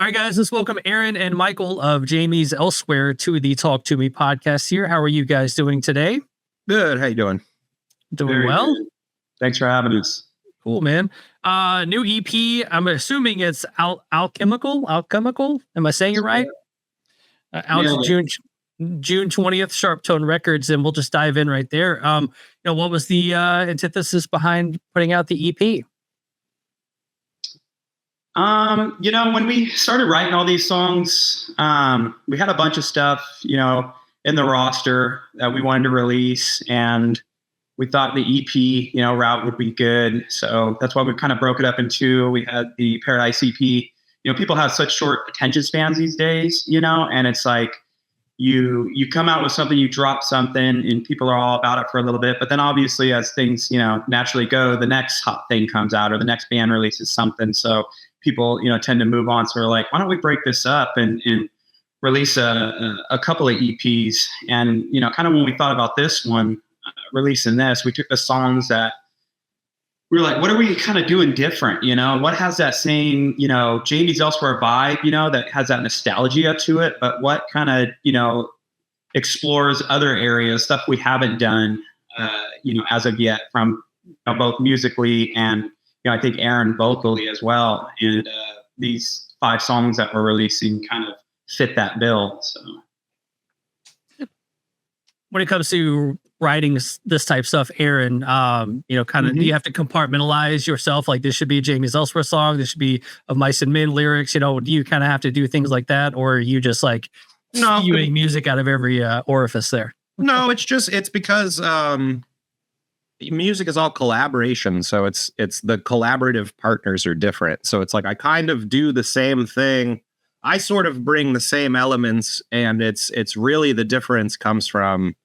All right, guys, let's welcome Aaron and Michael of Jamie's Elsewhere to the Talk Toomey Podcast here. How are you guys doing today? Good. How you doing? Doing Very well. good. Thanks for having us. Cool, man. New EP. I'm assuming it's Alchemical. Alchemical. Am I saying it right? Out Nailed June 20th, Sharp Tone Records, and we'll just dive in right there. What was the antithesis behind putting out the EP? When we started writing all these songs, we had a bunch of stuff, in the roster that we wanted to release, and we thought the EP, route would be good. So that's why we kind of broke it up in two. We had the Paradise EP. People have such short attention spans these days, and it's like you come out with something, you drop something, and people are all about it for a little bit. But then obviously as things, naturally go, the next hot thing comes out or the next band releases something. So people, tend to move on. So we're like, why don't we break this up and release a couple of EPs? And, kind of when we thought about this one, releasing this, we took the songs that we were like, what are we kind of doing different? What has that same, Jamie's Elsewhere vibe, that has that nostalgia to it, but what kind of, explores other areas, stuff we haven't done, as of yet, from both musically and, I think Aaron vocally as well. And these 5 songs that we're releasing kind of fit that bill. So when it comes to writing this type of stuff, Aaron, do you have to compartmentalize yourself? Like, this should be a Jamie's Elsewhere song, this should be of Mice and Men lyrics, do you kind of have to do things like that? Or are you just like spewing music out of every orifice there? No, it's because music is all collaboration. So it's the collaborative partners are different. So it's like, I kind of do the same thing. I sort of bring the same elements, and it's really the difference comes from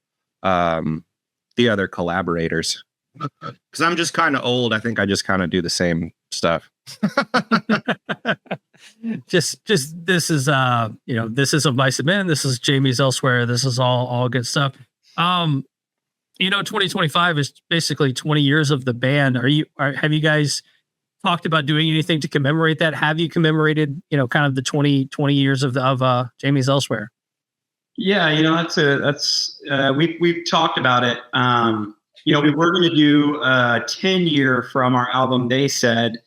the other collaborators. Because I'm just kind of old. I think I just kind of do the same stuff. just this is this is of Mice and Men, this is Jamie's Elsewhere, this is all good stuff. 2025 is basically 20 years of the band. Have you guys talked about doing anything to commemorate that? Have you commemorated, kind of the 20 years of Jamie's Elsewhere? Yeah, we've talked about it. We were going to do a 10-year from our album, They Said,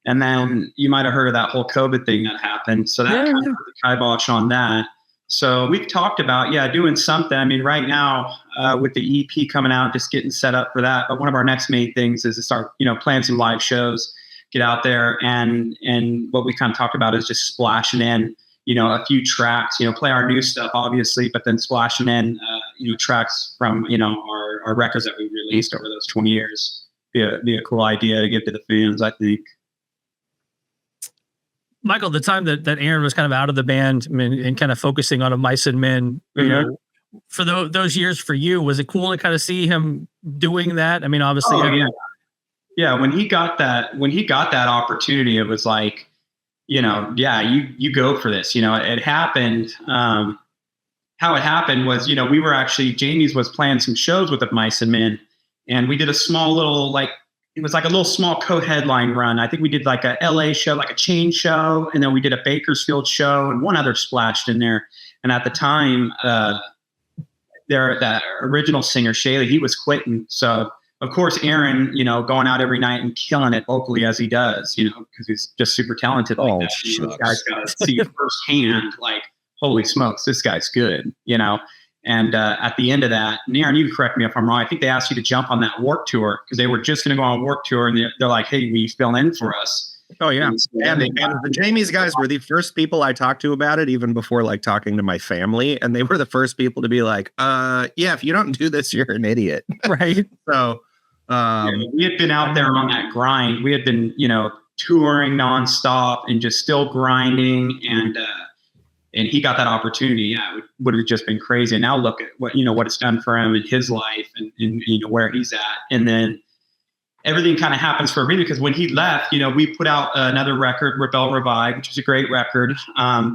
and then you might have heard of that whole COVID thing that happened. So that kind of put the kibosh on that. So we've talked about, doing something. I mean, right now with the EP coming out, just getting set up for that. But one of our next main things is to start, playing some live shows, get out there. And what we kind of talked about is just splashing in, a few tracks, play our new stuff, obviously, but then splashing in, tracks from, our records that we released over those 20 years. Be a cool idea to give to the fans, I think. Michael, the time that Aaron was kind of out of the band, and kind of focusing on a Mice and Men, for those years for you, was it cool to kind of see him doing that? I mean, obviously, yeah. When he got that opportunity, it was like, you go for this. It happened. How it happened was, we were actually, Jamie's was playing some shows with the Mice and Men, and we did a small little it was like a little small co-headline run. I think we did like a LA show, like a chain show. And then we did a Bakersfield show and one other splashed in there. And at the time, that original singer, Shaylee, he was quitting. So of course, Aaron, going out every night and killing it vocally as he does, because he's just super talented. Like that. This guy's got to see firsthand, like, holy smokes, this guy's good, And at the end of that, and Aaron, you can correct me if I'm wrong, I think they asked you to jump on that Warped Tour because they were just going to go on Warped Tour, and they're like, hey, will you fill in for us? Oh, yeah. And the Jamie's guys were the first people I talked to about it, even before talking to my family. And they were the first people to be like, if you don't do this, you're an idiot. Right. So we had been out there on that grind. We had been, touring nonstop and just still grinding, and he got that opportunity. Yeah, it would have just been crazy. And now look at what it's done for him in his life and where he's at. And then everything kind of happens for a reason, because when he left, we put out another record, Rebel Revive, which was a great record.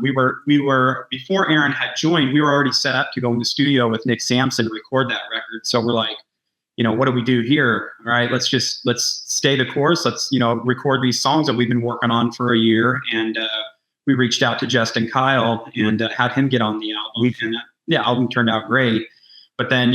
We were before Aaron had joined, we were already set up to go in the studio with Nick Sampson to record that record. So we're like, what do we do here? All right, let's stay the course. Let's, record these songs that we've been working on for a year. And we reached out to Justin Kyle and had him get on the album. And the album turned out great. But then,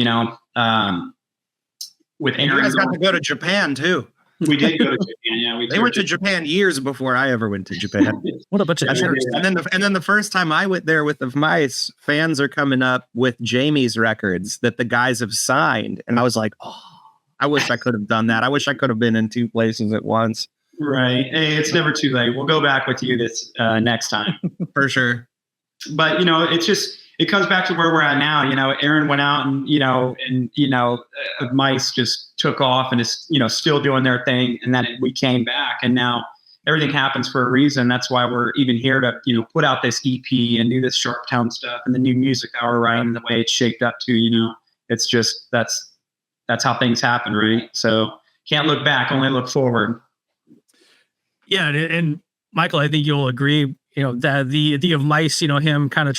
with Aaron, you guys got to go to Japan too. We did go to Japan. Yeah, they went to Japan years before I ever went to Japan. What a bunch of jerks. And then the first time I went there with the Mice, fans are coming up with Jamie's records that the guys have signed, and I was like, oh, I wish I could have done that. I wish I could have been in two places at once. Right. Hey, it's never too late. We'll go back with you this next time for sure. But it's just. It comes back to where we're at now. Aaron went out and Mice just took off and is, still doing their thing. And then we came back, and now everything happens for a reason. That's why we're even here to, put out this EP and do this Sharptown stuff and the new music that we're writing, the way it's shaped up to, it's just, that's how things happen. Right. So can't look back, only look forward. Yeah. And Michael, I think you'll agree, that the idea of Mice, him kind of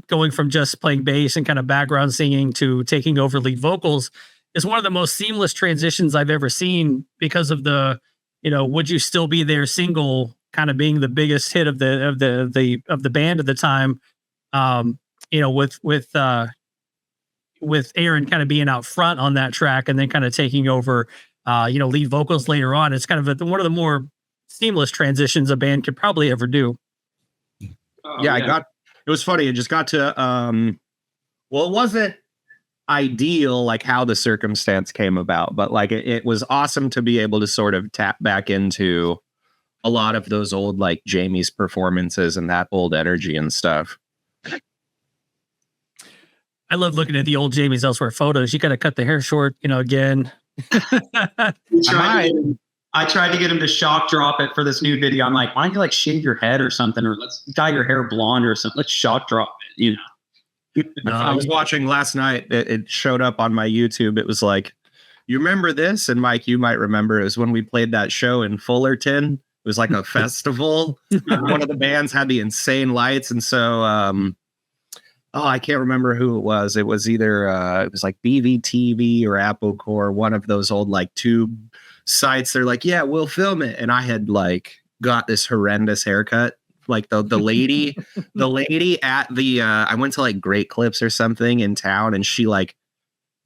going from just playing bass and kind of background singing to taking over lead vocals is one of the most seamless transitions I've ever seen, because of the, Would You Still Be There single kind of being the biggest hit of the band at the time. With Aaron kind of being out front on that track and then kind of taking over, lead vocals later on. It's kind of one of the more seamless transitions a band could probably ever do. It was funny. It just got to, it wasn't ideal, like how the circumstance came about, but like it was awesome to be able to sort of tap back into a lot of those old, like Jamie's performances and that old energy and stuff. I love looking at the old Jamie's Elsewhere photos. You got to cut the hair short, again. I tried to get him to shock drop it for this new video. I'm like, why don't you like shave your head or something, or let's dye your hair blonde or something. Let's shock drop it, I was watching last night. It showed up on my YouTube. It was like, you remember this? And Mike, you might remember, it was when we played that show in Fullerton. It was like a festival. One of the bands had the insane lights. And so, I can't remember who it was. It was either, it was like BVTV or Apple Core, one of those old like tube sites. They're like, yeah, we'll film it. And I had like got this horrendous haircut. Like the lady at the, I went to like Great Clips or something in town, and she like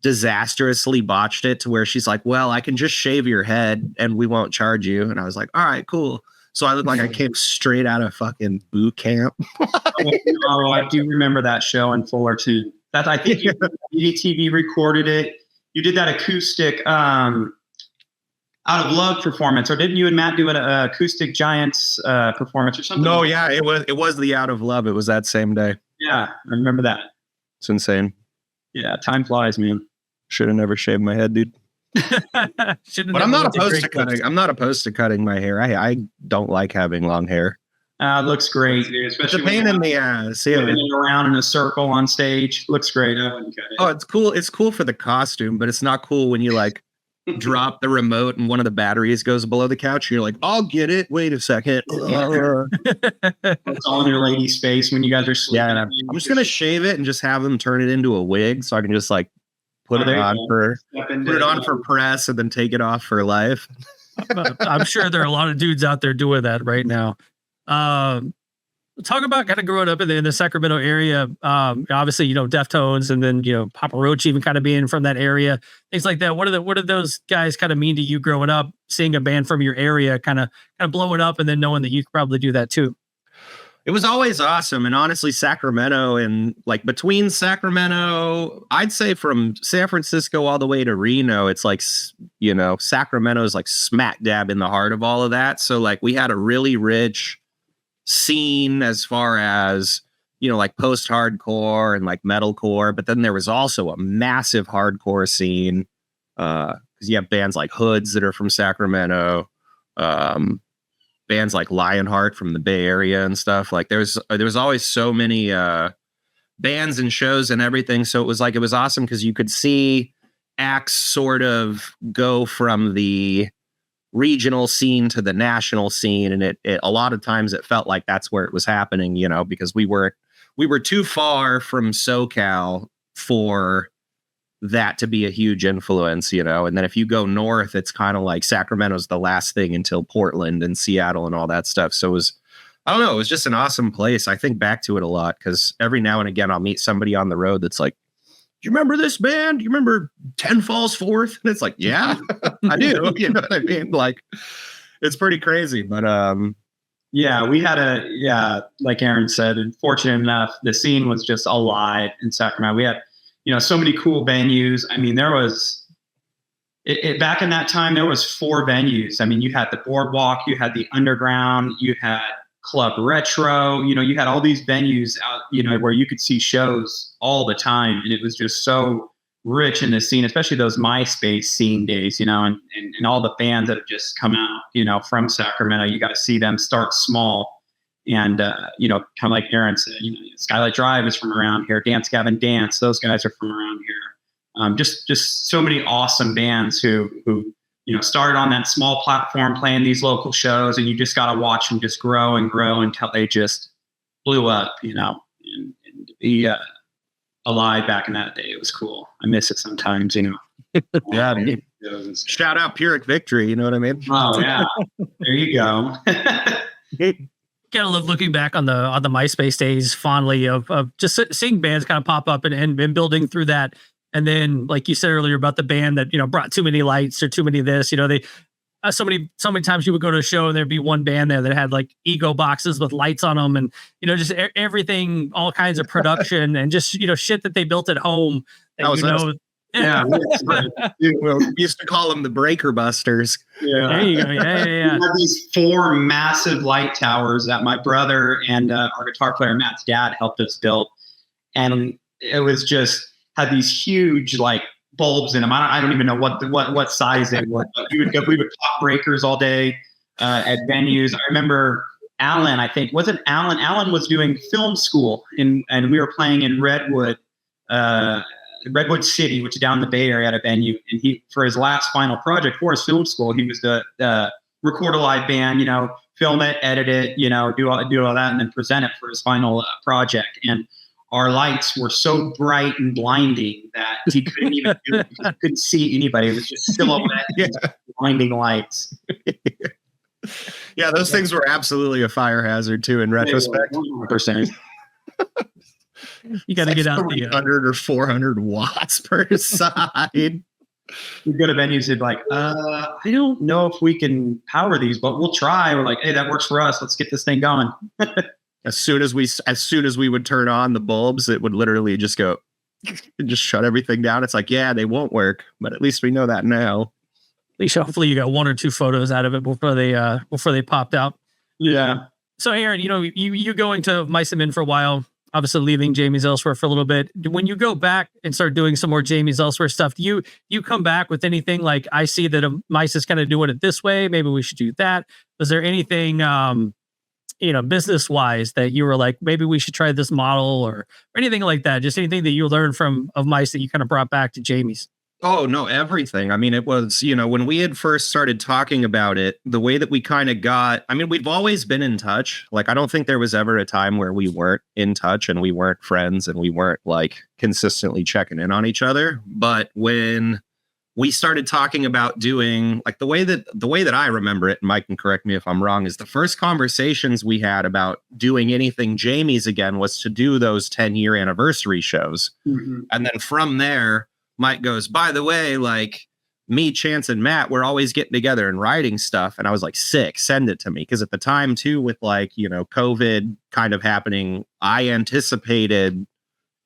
disastrously botched it to where she's like, well, I can just shave your head and we won't charge you. And I was like, all right, cool. So I look like I came straight out of fucking boot camp. Oh, I do remember that show in Fullerton. That I think BTV recorded it. You did that acoustic Out of Love performance, or didn't you and Matt do an acoustic Giants performance or something? No, yeah, it was the Out of Love. It was that same day. Yeah, I remember that. It's insane. Yeah, time flies, man. Should have never shaved my head, dude. But I'm not opposed to cutting. I'm not opposed to cutting my hair. I don't like having long hair. It looks great, dude. Especially it's a pain in the ass. Yeah, around in a circle on stage looks great. I wouldn't cut it. Oh, it's cool. It's cool for the costume, but it's not cool when you like drop the remote and one of the batteries goes below the couch. You're like, I'll get it. Wait a second. It's all in your lady's face when you guys are sleeping. Yeah, I'm just gonna shave it and just have them turn it into a wig, so I can just like put it on for press and then take it off for life. I'm sure there are a lot of dudes out there doing that right now. Talk about kind of growing up in the Sacramento area. Obviously, Deftones, and then Papa Roach even kind of being from that area, things like that. What did those guys kind of mean to you growing up, seeing a band from your area kind of blowing up, and then knowing that you could probably do that too? It was always awesome. And honestly, Sacramento, and like between Sacramento, I'd say from San Francisco all the way to Reno, it's like, Sacramento is like smack dab in the heart of all of that. So like we had a really rich scene as far as, like post-hardcore and like metalcore. But then there was also a massive hardcore scene because you have bands like Hoods that are from Sacramento, bands like Lionheart from the Bay Area and stuff. Like there was always so many bands and shows and everything. So it was awesome because you could see acts sort of go from the regional scene to the national scene, and it a lot of times it felt like that's where it was happening, because we were too far from SoCal for that to be a huge influence, and then if you go north, it's kind of like Sacramento's the last thing until Portland and Seattle and all that stuff. So it I don't know. It was just an awesome place. I think back to it a lot because every now and again I'll meet somebody on the road that's like, "Do you remember this band? Do you remember 10 Falls Forth?" And it's like, yeah, I do. You know what I mean? Like, it's pretty crazy. But yeah, we had like Aaron said, and fortunate enough, the scene was just alive in Sacramento. We had, so many cool venues. I mean, there was back in that time, there was 4 venues. I mean, you had the Boardwalk, you had the Underground, you had Club Retro, you had all these venues out, where you could see shows all the time. And it was just so rich in the scene, especially those MySpace scene days, and all the bands that have just come out, from Sacramento. You got to see them start small. And, kind of like Aaron said, Skylight Drive is from around here. Dance Gavin Dance, those guys are from around here. Just so many awesome bands who started on that small platform playing these local shows, and you just got to watch them just grow and grow until they just blew up, and to be alive back in that day, it was cool. I miss it sometimes, Yeah, shout out Pyrrhic Victory, you know what I mean? Oh yeah, there you go. Kind of love looking back on the MySpace days fondly of just seeing bands kind of pop up and building through that. And then, like you said earlier about the band that, brought too many lights or too many of this, they, so many times you would go to a show and there'd be one band there that had like ego boxes with lights on them and, just everything, all kinds of production and just, shit that they built at home. That, yeah. Well, we used to call them the Breaker Busters. Yeah. There you go. Yeah. We had these 4 massive light towers that my brother and our guitar player, Matt's dad, helped us build. And it was just, had these huge like bulbs in them. I don't even know what size they were. But we would pop breakers all day at venues. I remember Alan. I think wasn't Alan. Alan was doing film school and we were playing in Redwood City, which is down in the Bay Area at a venue. And he, for his last final project for his film school, he was the record a live band. Film it, edit it. Do all that, and then present it for his final project. And our lights were so bright and blinding that he couldn't even do it. He couldn't see anybody. It was just silhouette, blinding lights. Yeah, those things were absolutely a fire hazard too. In retrospect, 100%. You got to get out the 100 or 400 watts per side. We go to venues and like, I don't know if we can power these, but we'll try. We're like, hey, that works for us. Let's get this thing going. As soon as we would turn on the bulbs, it would literally just go, just shut everything down. It's like, yeah, they won't work, but at least we know that now. At least hopefully you got 1 or 2 photos out of it before they popped out. Yeah. So Aaron, you going to Mice and Men for a while, obviously leaving Jamie's Elsewhere for a little bit. When you go back and start doing some more Jamie's Elsewhere stuff, do you come back with anything like, I see that Mice is kind of doing it this way, maybe we should do that? Was there anything business wise that you were like, maybe we should try this model or anything like that? Just anything that you learned of Mice that you kind of brought back to Jamie's? Oh, no, everything. I mean, it was, when we had first started talking about it, the way that we kind of we've always been in touch. Like, I don't think there was ever a time where we weren't in touch and we weren't friends and we weren't like consistently checking in on each other. But when we started talking about doing like the way that I remember it, and Mike can correct me if I'm wrong, is the first conversations we had about doing anything Jamie's again was to do those 10-year anniversary shows. Mm-hmm. And then from there, Mike goes, by the way, like me, Chance, and Matt, we're always getting together and writing stuff. And I was like, sick, send it to me. Because at the time, too, with like, COVID kind of happening, I anticipated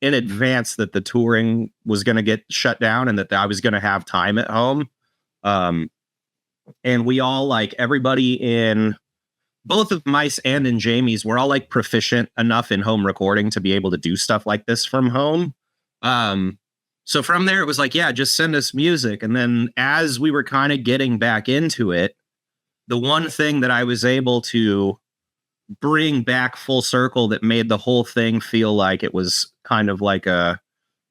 in advance that the touring was going to get shut down and that I was going to have time at home. And we all, like, everybody in both of Mice and in Jamie's, we're all like proficient enough in home recording to be able to do stuff like this from home. So from there, it was like, yeah, just send us music. And then as we were kind of getting back into it, the one thing that I was able to bring back full circle that made the whole thing feel like it was kind of like a,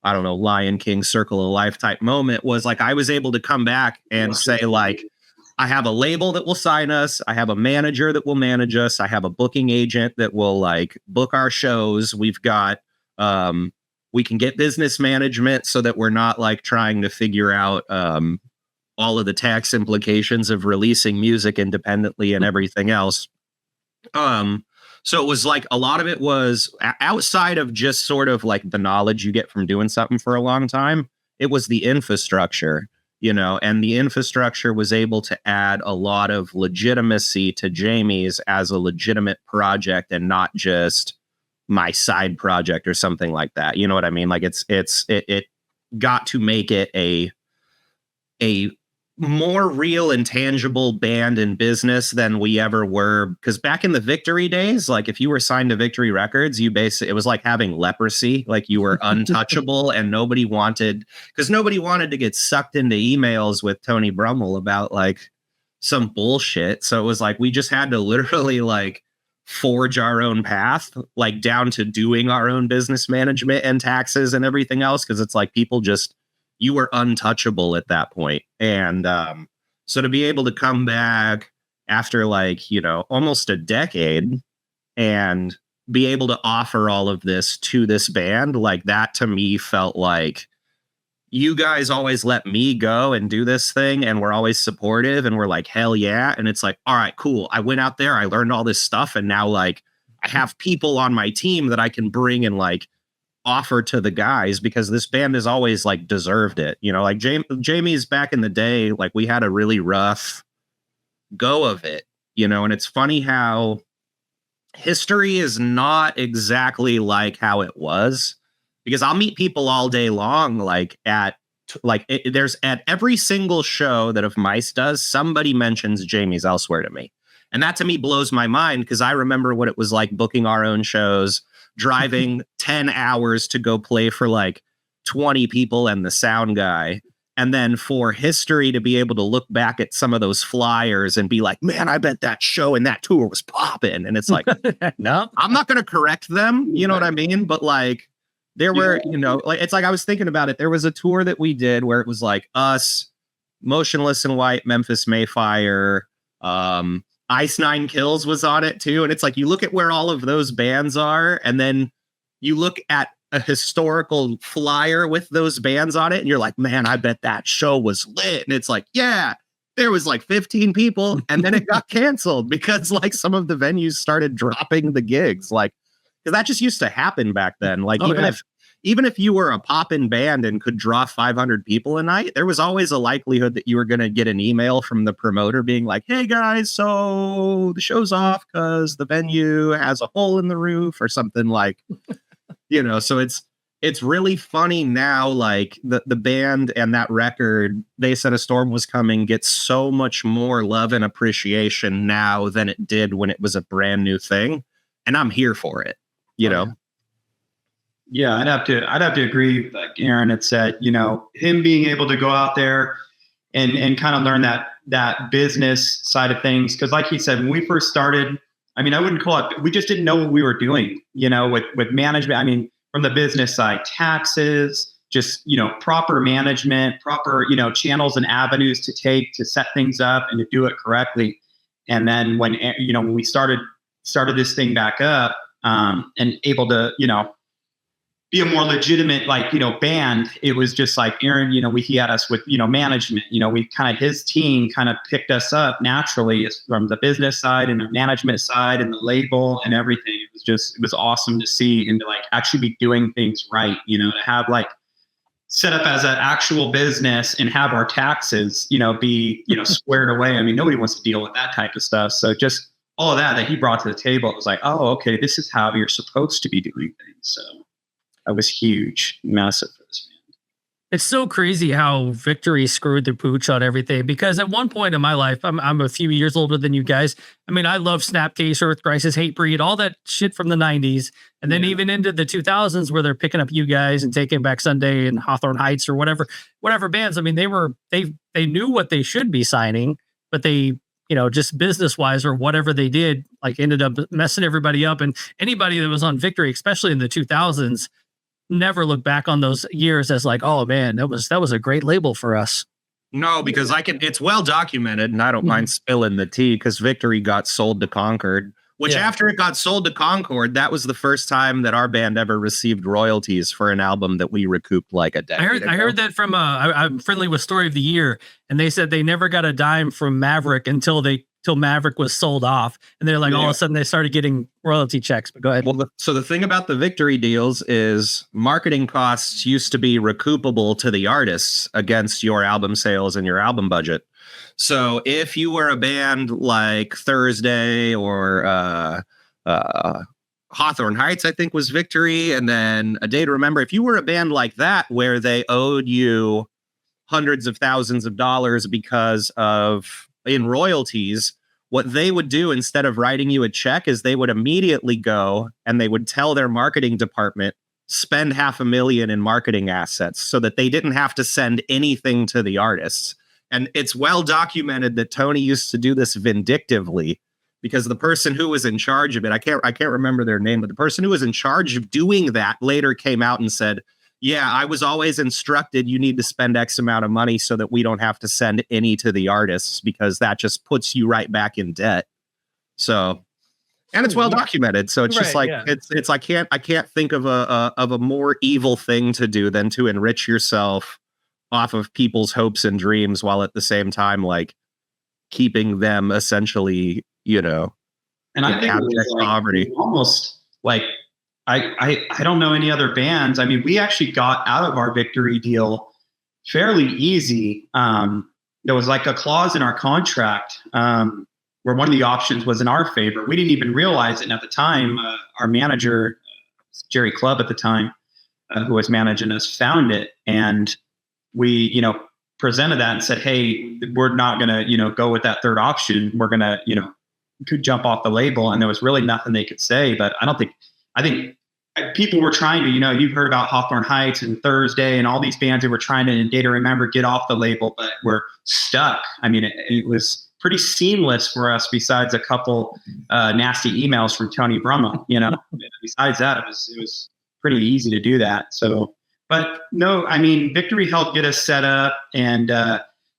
I don't know, Lion King Circle of Life type moment was like, I was able to come back and say like, I have a label that will sign us. I have a manager that will manage us. I have a booking agent that will like book our shows. We've got, we can get business management so that we're not like trying to figure out all of the tax implications of releasing music independently and everything else. So it was like a lot of it was outside of just sort of like the knowledge you get from doing something for a long time. It was the infrastructure, and the infrastructure was able to add a lot of legitimacy to Jamie's as a legitimate project and not just my side project or something like that. You know what I mean? Like it got to make it a more real and tangible band in business than we ever were. Because back in the Victory days, like if you were signed to Victory Records, it was like having leprosy. Like you were untouchable and nobody wanted to get sucked into emails with Tony Brummel about like some bullshit. So it was like we just had to literally like forge our own path, like down to doing our own business management and taxes and everything else. Because it's like you were untouchable at that point. And so to be able to come back after like, almost a decade and be able to offer all of this to this band, like that to me felt like you guys always let me go and do this thing and we're always supportive and we're like, hell yeah. And it's like, all right, cool. I went out there, I learned all this stuff. And now like I have people on my team that I can bring and like offer to the guys, because this band has always like deserved it. Like Jamie's back in the day, like we had a really rough go of it, and it's funny how history is not exactly like how it was, because I'll meet people all day long, like there's at every single show that If Mice does, somebody mentions Jamie's Elsewhere to me. And that to me blows my mind, because I remember what it was like booking our own shows, driving 10 hours to go play for like 20 people and the sound guy. And then for history to be able to look back at some of those flyers and be like, man, I bet that show and that tour was popping. And it's like, no, I'm not going to correct them. You know what I mean? But like there were, like, it's like I was thinking about it. There was a tour that we did where it was like us, Motionless in White, Memphis Mayfire, Ice Nine Kills was on it too. And it's like, you look at where all of those bands are, and then you look at a historical flyer with those bands on it, and you're like, man, I bet that show was lit. And it's like, yeah, there was like 15 people, and then it got canceled because like some of the venues started dropping the gigs. Like, because that just used to happen back then. Like even if you were a poppin' band and could draw 500 people a night, there was always a likelihood that you were going to get an email from the promoter being like, hey guys, so the show's off because the venue has a hole in the roof or something, like, so it's really funny now, like the band and that record, They Said a Storm Was Coming, gets so much more love and appreciation now than it did when it was a brand new thing. And I'm here for it, Yeah, I'd have to agree. Like Aaron had said, him being able to go out there and kind of learn that business side of things. Because like he said, when we first started, I mean, I wouldn't call it, we just didn't know what we were doing, with management. I mean, from the business side, taxes, just, proper management, proper, channels and avenues to take to set things up and to do it correctly. And then when we started this thing back up, and able to, be a more legitimate, band, it was just like Aaron, he had us with, management, we kind of, his team kind of picked us up naturally from the business side and the management side and the label and everything. It was awesome to see and to like actually be doing things right, to have like set up as an actual business and have our taxes, be, squared away. I mean, nobody wants to deal with that type of stuff. So just all of that he brought to the table, it was like, oh, okay, this is how you're supposed to be doing things. So that was huge, massive for this band. It's so crazy how Victory screwed the pooch on everything, because at one point in my life, I'm a few years older than you guys. I mean, I love Snapcase, Earth Crisis, Hatebreed, all that shit from the 90s. And then even into the 2000s where they're picking up you guys and Taking Back Sunday and Hawthorne Heights or whatever bands. I mean, they knew what they should be signing, but they, just business wise or whatever they did, like ended up messing everybody up. And anybody that was on Victory, especially in the 2000s, never look back on those years as like, oh man, that was a great label for us. No, because it's well documented, and I don't mind spilling the tea, because Victory got sold to Concord, which after it got sold to Concord, that was the first time that our band ever received royalties for an album that we recouped like a decade ago. I heard that from I'm friendly with Story of the Year, and they said they never got a dime from Maverick until they till Maverick was sold off, and they're like all of a sudden they started getting royalty checks. But go ahead. Well, so the thing about the victory deals is marketing costs used to be recoupable to the artists against your album sales and your album budget. So if you were a band like Thursday or Hawthorne Heights, I think was Victory, and then A Day to Remember, if you were a band like that where they owed you hundreds of thousands of dollars because of in royalties, what they would do instead of writing you a check is they would immediately go and they would tell their marketing department, spend $500,000 in marketing assets so that they didn't have to send anything to the artists. And it's well documented that Tony used to do this vindictively, because the person who was in charge of it, I can't remember their name, but the person who was in charge of doing that later came out and said, yeah, I was always instructed you need to spend X amount of money so that we don't have to send any to the artists, because that just puts you right back in debt. So, and it's well documented. So it's just like, it's I can't think of a more evil thing to do than to enrich yourself off of people's hopes and dreams while at the same time, like, keeping them essentially, you know, and I think abject poverty. Almost like, I don't know any other bands. I mean, we actually got out of our victory deal fairly easy. There was like a clause in our contract where one of the options was in our favor. We didn't even realize it. And at the time, our manager, Jerry Clubb at the time, who was managing us, found it. And we, you know, presented that and said, hey, we're not going to, go with that third option. We're going to, could jump off the label. And there was really nothing they could say. But I think people were trying to, you've heard about Hawthorne Heights and Thursday and all these bands that were trying to, in Day to Remember, get off the label, but we're stuck. I mean, it was pretty seamless for us, besides a couple nasty emails from Tony Brummel. Besides that, it was pretty easy to do that. So, but no, I mean, Victory helped get us set up and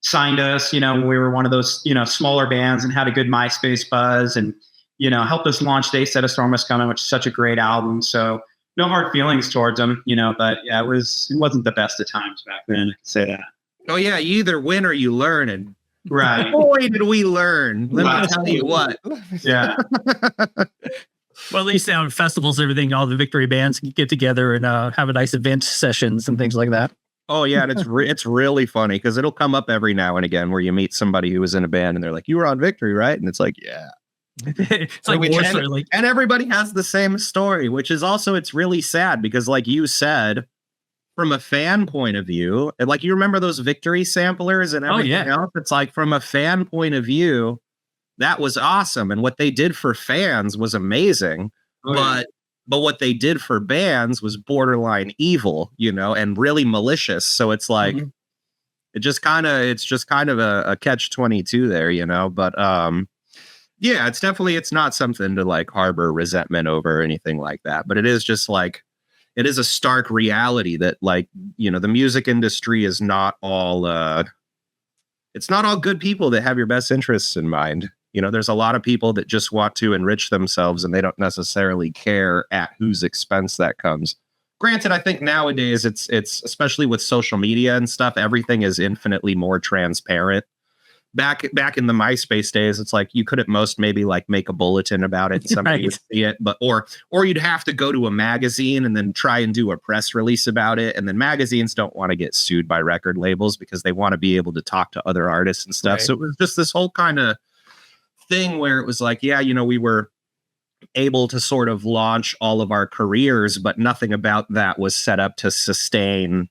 signed us, when we were one of those, smaller bands and had a good MySpace buzz, and helped us launch They Said a Storm Was Coming, which is such a great album. So no hard feelings towards them, but yeah, it wasn't the best of times back then, I can say that. Oh yeah, you either win or you learn, and right. Boy, did we learn. Let me tell you what. Yeah. Well, at least now at festivals, everything, all the Victory bands can get together and have a nice event sessions and things like that. Oh yeah, and it's really funny because it'll come up every now and again where you meet somebody who was in a band and they're like, "You were on Victory, right?" And it's like, "Yeah." It's like, and everybody has the same story, which is also, it's really sad because, like you said, from a fan point of view, and like you remember those Victory samplers and everything else, it's like from a fan point of view, that was awesome, and what they did for fans was amazing. But what they did for bands was borderline evil, and really malicious. So it's like it's just kind of a catch-22 there, But yeah, it's not something to like harbor resentment over or anything like that. But it is just like, it is a stark reality that, like, the music industry is not all it's not all good people that have your best interests in mind. There's a lot of people that just want to enrich themselves and they don't necessarily care at whose expense that comes. Granted, I think nowadays it's especially with social media and stuff, everything is infinitely more transparent. Back in the MySpace days, it's like you could at most maybe like make a bulletin about it and somebody would see it, but or you'd have to go to a magazine and then try and do a press release about it. And then magazines don't want to get sued by record labels because they want to be able to talk to other artists and stuff. Right. So it was just this whole kind of thing where it was like, yeah, we were able to sort of launch all of our careers, but nothing about that was set up to sustain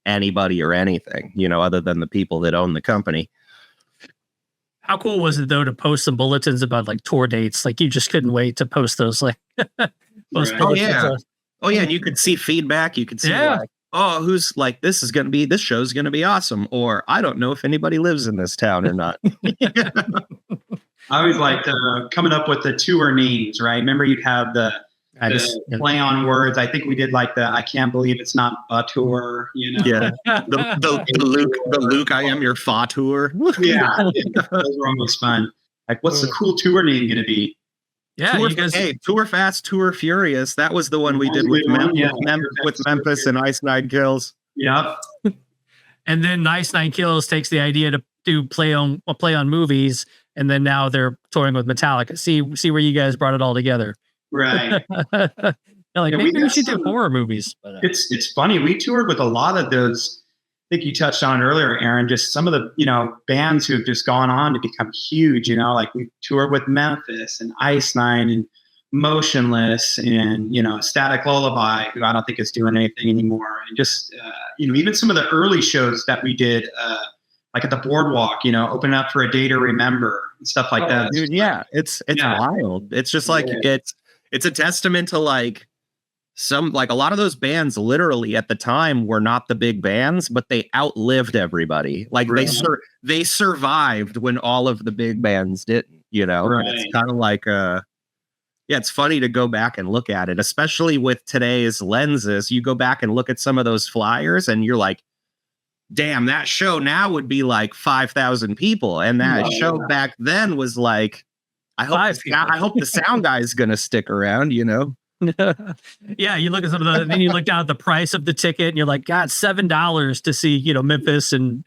anybody or anything, other than the people that own the company. How cool was it though to post some bulletins about like tour dates? Like you just couldn't wait to post those. Like, right. Oh yeah, and you could see feedback. You could see like, oh, who's like, this show's gonna be awesome, or I don't know if anybody lives in this town or not. I always liked coming up with the tour names, right? Remember, you'd have the play on words. I think we did like the I can't believe it's not a tour, Yeah. The Luke, I am your fa tour. Yeah. Those were almost fun. Like, what's the cool tour name going to be? Yeah, Tour Fast, Tour Furious. That was the one we did with Memphis and Ice Nine Kills. Yep. And then Ice Nine Kills takes the idea to do play on movies and then now they're touring with Metallica. See where you guys brought it all together. Right. Like, Yeah, maybe we should do horror movies. But, it's funny. We toured with a lot of those. I think you touched on it earlier, Aaron. Just some of the bands who have just gone on to become huge. Like we toured with Memphis and Ice Nine and Motionless and Static Lullaby, who I don't think is doing anything anymore. And just even some of the early shows that we did, like at the Boardwalk, open up for A Day to Remember and stuff like that. Dude, yeah, it's wild. It's just like it's a testament to like a lot of those bands literally at the time were not the big bands, but they outlived everybody. Like they survived when all of the big bands didn't. Right. It's kind of like it's funny to go back and look at it, especially with today's lenses. You go back and look at some of those flyers and you're like, damn, that show now would be like 5,000 people. And that show back then was like, I hope the sound guy's going to stick around, Yeah, you look at some of the, then you look down at the price of the ticket and you're like, God, $7 to see, Memphis and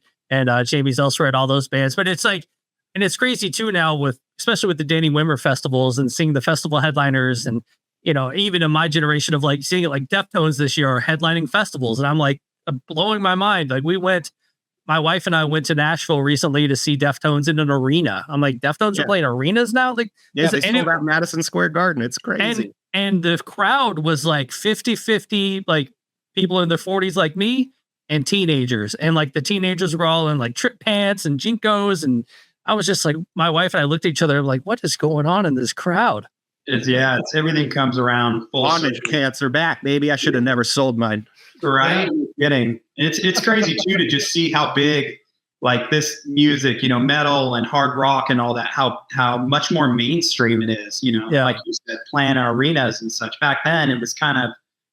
Jamie's Elsewhere and all those bands. But it's like, and it's crazy too now especially with the Danny Wimmer festivals and seeing the festival headliners and, even in my generation of like seeing it, like Deftones this year are headlining festivals. And I'm like, blowing my mind. Like my wife and I went to Nashville recently to see Deftones in an arena. I'm like, Deftones are playing arenas now? Like, they sold out Madison Square Garden. It's crazy. And the crowd was like 50-50, like people in their 40s like me and teenagers. And like the teenagers were all in like trip pants and Jinkos. And I was just like, my wife and I looked at each other like, what is going on in this crowd? It's everything comes around full bondage pants are back, baby. I should have never sold mine. Right. Getting it's crazy too to just see how big like this music, metal and hard rock and all that, how much more mainstream it is, like you said, playing arenas and such. Back then it was kind of,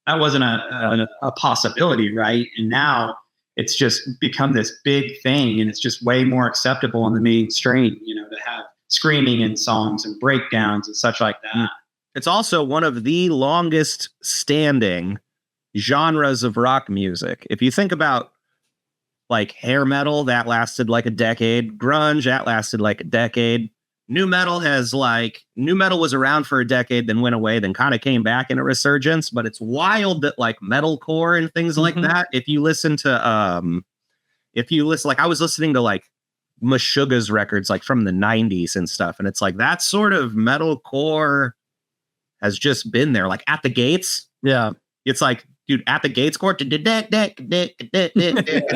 that wasn't a possibility, right? And now it's just become this big thing and it's just way more acceptable in the mainstream, to have screaming in songs and breakdowns and such like that. It's also one of the longest standing genres of rock music. If you think about like hair metal, that lasted like a decade. Grunge, that lasted like a decade. Nu metal was around for a decade, then went away, then kind of came back in a resurgence. But it's wild that like metalcore and things like that. If you listen, like I was listening to like Meshuggah's records like from the 90s and stuff, and it's like that sort of metalcore has just been there. Like At the Gates, it's like, dude, At the Gates chord, it's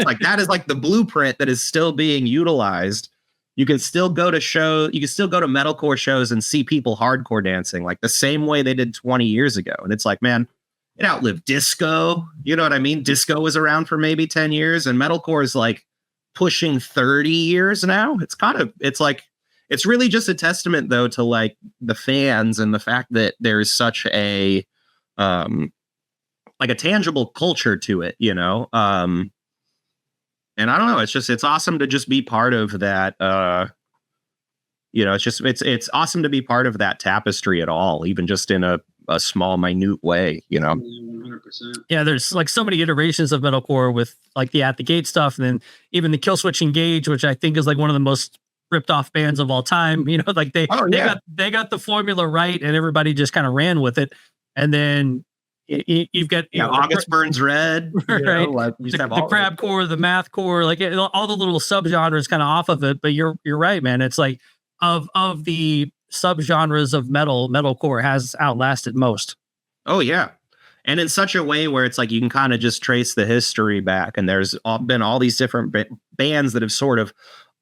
like that is like the blueprint that is still being utilized. You can still go to metalcore shows and see people hardcore dancing like the same way they did 20 years ago. And it's like, man, it outlived disco. You know what I mean? Disco was around for maybe 10 years and metalcore is like pushing 30 years now. It's really just a testament though to like the fans and the fact that there's such a like a tangible culture to it, and I don't know, it's awesome to just be part of that. It's awesome to be part of that tapestry at all, even just in a small, minute way, 100%. Yeah, there's like so many iterations of metalcore with like the At the Gate stuff, and then even the Killswitch Engage, which I think is like one of the most ripped off bands of all time. Like they got the formula right, and everybody just kind of ran with it. And then you've got August Burns Red, right? The crab core, the math core, like all the little subgenres kind of off of it. But you're right, man. It's like of the subgenres of metalcore has outlasted most. Oh yeah, and in such a way where it's like you can kind of just trace the history back, and there's been all these different bands that have sort of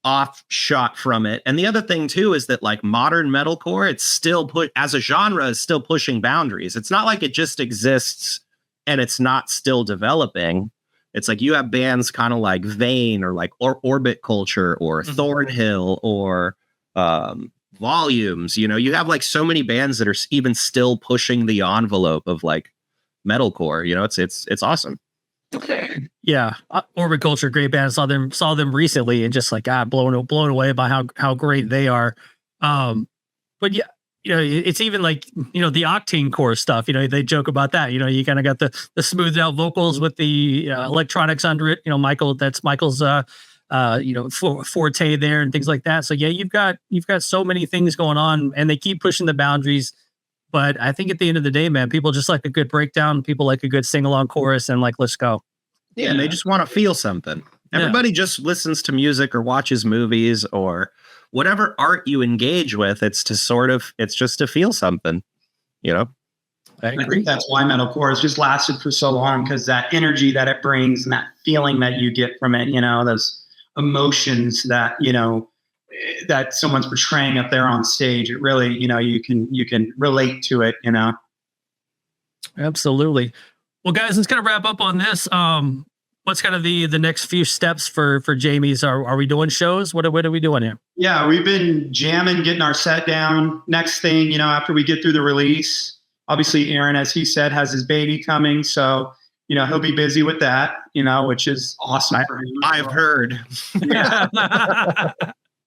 offshot from it. And the other thing too is that like modern metalcore, it's still as a genre is still pushing boundaries. It's not like it just exists and it's not still developing. It's like you have bands kind of like Vane or like Orbit Culture or Thornhill or Volumes. You have like so many bands that are even still pushing the envelope of like metalcore. It's awesome. Yeah, Orbit Culture, great band. Saw them recently, and just like blown away by how great they are. But yeah, it's even like the Octane Core stuff. They joke about that. You kind of got the smoothed out vocals with the electronics under it. Michael's forte there and things like that. So yeah, you've got so many things going on, and they keep pushing the boundaries. But I think at the end of the day, man, people just like a good breakdown. People like a good sing along chorus, and like, let's go. Yeah, and they just want to feel something. Everybody just listens to music or watches movies or whatever art you engage with. It's just to feel something, I think that's why metalcore has just lasted for so long, because that energy that it brings and that feeling that you get from it, those emotions that, that someone's portraying up there on stage, it really, you can relate to it, Absolutely. Well, guys, let's kind of wrap up on this. What's kind of the next few steps for Jamie's? Are we doing shows? What are we doing here? Yeah, we've been jamming, getting our set down. Next thing, after we get through the release, obviously Aaron, as he said, has his baby coming. So, he'll be busy with that, which is awesome for him. I've heard. Yeah.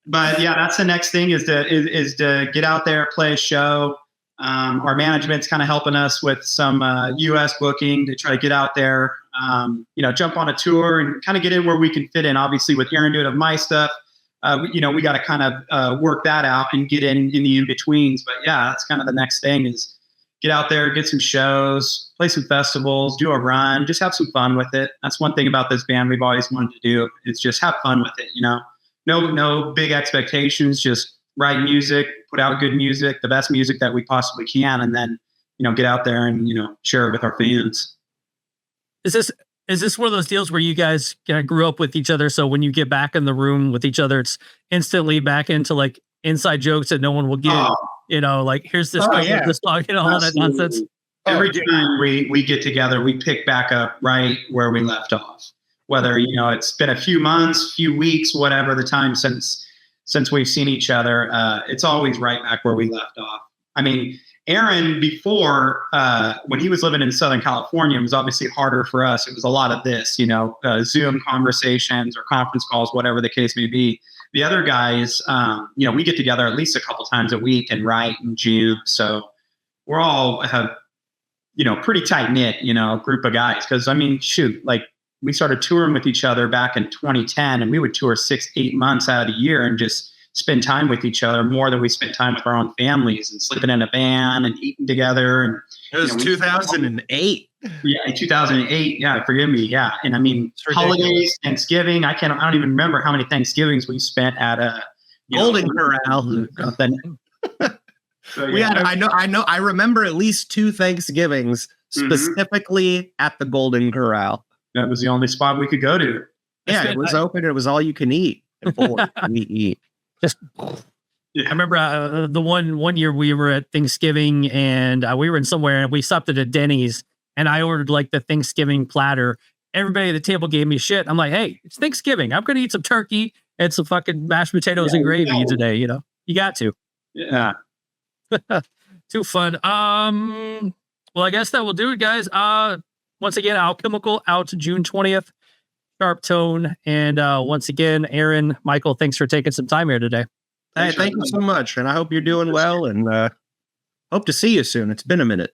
But yeah, that's the next thing is to get out there, play a show. Our management's kind of helping us with some U.S. booking to try to get out there, jump on a tour and kind of get in where we can fit in. Obviously, with Aaron doing of my stuff, we got to kind of work that out and get in the in-betweens. But yeah, that's kind of the next thing is get out there, get some shows, play some festivals, do a run, just have some fun with it. That's one thing about this band we've always wanted to do is just have fun with it, No big expectations, just write music, put out good music, the best music that we possibly can, and then, get out there and, share it with our fans. Is this one of those deals where you guys kind of grew up with each other? So when you get back in the room with each other, it's instantly back into like inside jokes that no one will get, like here's this, this song, all that nonsense. Every time we get together, we pick back up right where we left off. Whether, it's been a few months, few weeks, whatever the time since we've seen each other, it's always right back where we left off. I mean, Aaron, before, when he was living in Southern California, it was obviously harder for us. It was a lot of this, Zoom conversations or conference calls, whatever the case may be. The other guys, we get together at least a couple times a week and write and jam. So we're all have, pretty tight knit, group of guys. Because, we started touring with each other back in 2010, and we would tour 6-8 months out of the year and just spend time with each other more than we spent time with our own families and sleeping in a van and eating together. And it was 2008. Yeah, 2008. Yeah, forgive me. Yeah, and holidays, Thanksgiving. I don't even remember how many Thanksgivings we spent at a Golden Corral. So, yeah. I remember at least 2 Thanksgivings specifically at the Golden Corral. That was the only spot we could go to. Yeah, it was open. It was all you can eat. We eat. Just, I remember the one year we were at Thanksgiving and we were in somewhere and we stopped at a Denny's and I ordered like the Thanksgiving platter. Everybody at the table gave me shit. I'm like, hey, it's Thanksgiving. I'm going to eat some turkey and some fucking mashed potatoes and gravy today. You got to. Yeah. Too fun. Well, I guess that will do it, guys. Once again, Alchemical out June 20th, Sharp Tone. And once again, Aaron, Michael, thanks for taking some time here today. Hey, thank you so much. And I hope you're doing well and hope to see you soon. It's been a minute.